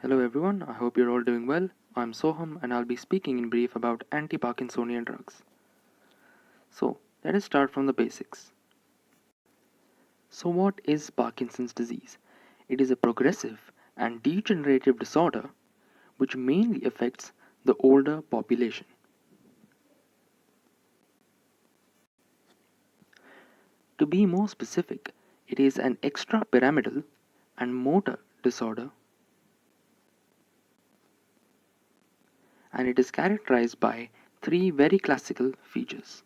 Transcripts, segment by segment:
Hello everyone, I hope you're all doing well. I'm Soham and I'll be speaking in brief about anti-Parkinsonian drugs. So, let us start from the basics. So what is Parkinson's disease? It is a progressive and degenerative disorder which mainly affects the older population. To be more specific, it is an extrapyramidal and motor disorder, and it is characterized by three very classical features.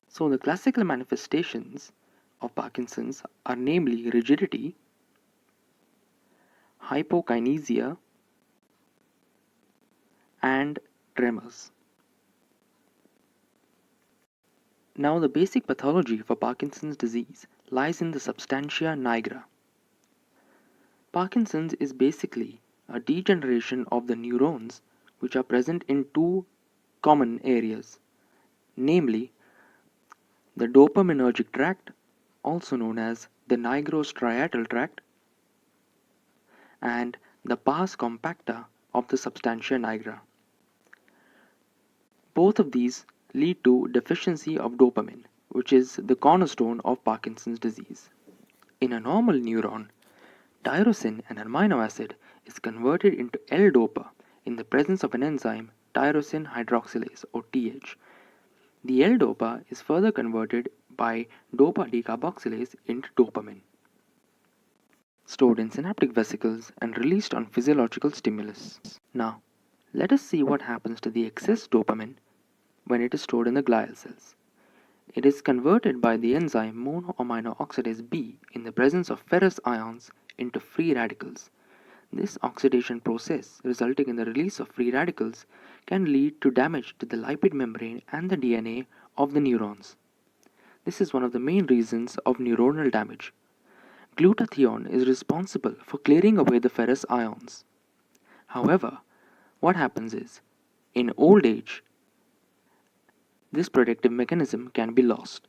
So the classical manifestations of Parkinson's are namely rigidity, hypokinesia, and tremors. Now the basic pathology for Parkinson's disease lies in the substantia nigra. Parkinson's is basically a degeneration of the neurons which are present in two common areas, namely the dopaminergic tract, also known as the nigrostriatal tract, and the pars compacta of the substantia nigra. Both of these lead to deficiency of dopamine, which is the cornerstone of Parkinson's disease. In a normal neuron, tyrosine, an amino acid, is converted into L-dopa in the presence of an enzyme, tyrosine hydroxylase or TH. The L-dopa is further converted by dopa decarboxylase into dopamine, stored in synaptic vesicles and released on physiological stimulus. Now, let us see what happens to the excess dopamine when it is stored in the glial cells. It is converted by the enzyme monoamino oxidase B in the presence of ferrous ions into free radicals. This oxidation process, resulting in the release of free radicals, can lead to damage to the lipid membrane and the DNA of the neurons. This is one of the main reasons of neuronal damage. Glutathione is responsible for clearing away the ferrous ions. However, what happens is, in old age, this protective mechanism can be lost.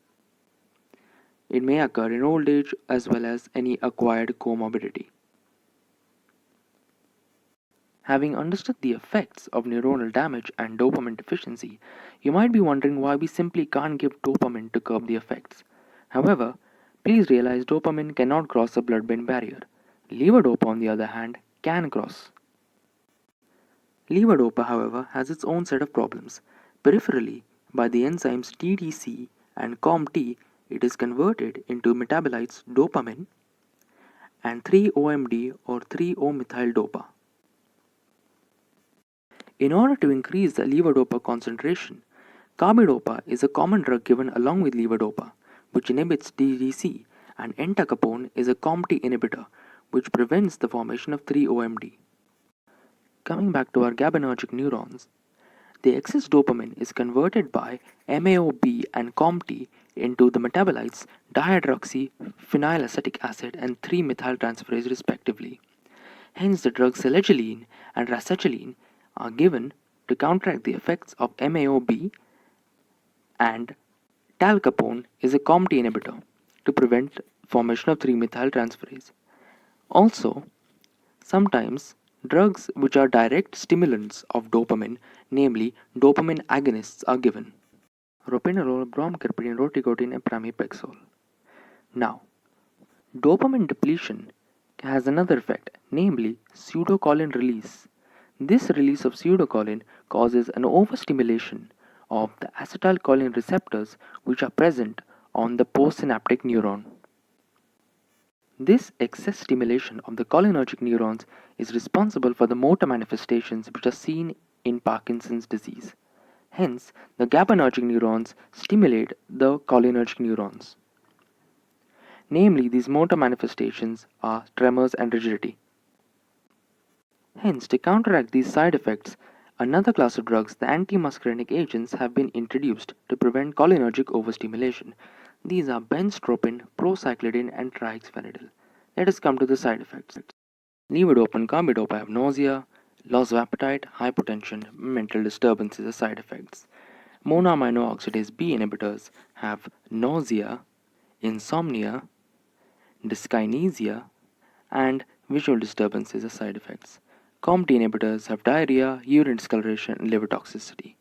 It may occur in old age as well as any acquired comorbidity. Having understood the effects of neuronal damage and dopamine deficiency, you might be wondering why we simply can't give dopamine to curb the effects. However, please realize dopamine cannot cross the blood-brain barrier. Levodopa, on the other hand, can cross. Levodopa, however, has its own set of problems. Peripherally, by the enzymes DDC and COMT, it is converted into metabolites dopamine and 3-OMD or 3-O-methyl-dopa. In order to increase the levodopa concentration, carbidopa is a common drug given along with levodopa, which inhibits DDC, and entacapone is a COMT inhibitor, which prevents the formation of 3-OMD. Coming back to our GABAergic neurons, the excess dopamine is converted by MAO-B and COM-T into the metabolites dihydroxyphenylacetic acid and 3-methyltransferase respectively. Hence, the drugs Selagiline and Rasagiline are given to counteract the effects of MAO-B, and talcapone is a COMT inhibitor to prevent formation of 3-methyltransferase. Also, sometimes drugs which are direct stimulants of dopamine, namely dopamine agonists, are given. Ropinalol, bromkarpidine, rotigotinel, and pramipexole. Now, dopamine depletion has another effect, namely pseudocolon release. This release of pseudocolon causes an overstimulation of the acetylcholine receptors which are present on the postsynaptic neuron. This excess stimulation of the cholinergic neurons is responsible for the motor manifestations which are seen in Parkinson's disease. Hence, the GABAergic neurons stimulate the cholinergic neurons. Namely, these motor manifestations are tremors and rigidity. Hence, to counteract these side effects, another class of drugs, the antimuscarinic agents, have been introduced to prevent cholinergic overstimulation. These are benztropine, procyclidine, and trihexyphenidyl. Let us come to the side effects. Levodopa and carbidopa have nausea, loss of appetite, hypotension, mental disturbances as side effects. Monoamino oxidase B inhibitors have nausea, insomnia, dyskinesia, and visual disturbances as side effects. COMT inhibitors have diarrhea, urine discoloration, and liver toxicity.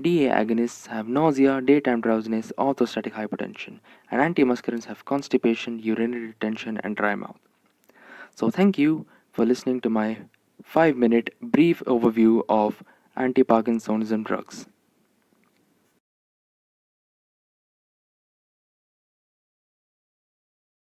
DA agonists have nausea, daytime drowsiness, orthostatic hypotension, and antimuscarins have constipation, urinary retention, and dry mouth. So thank you for listening to my 5-minute brief overview of anti-Parkinsonism drugs.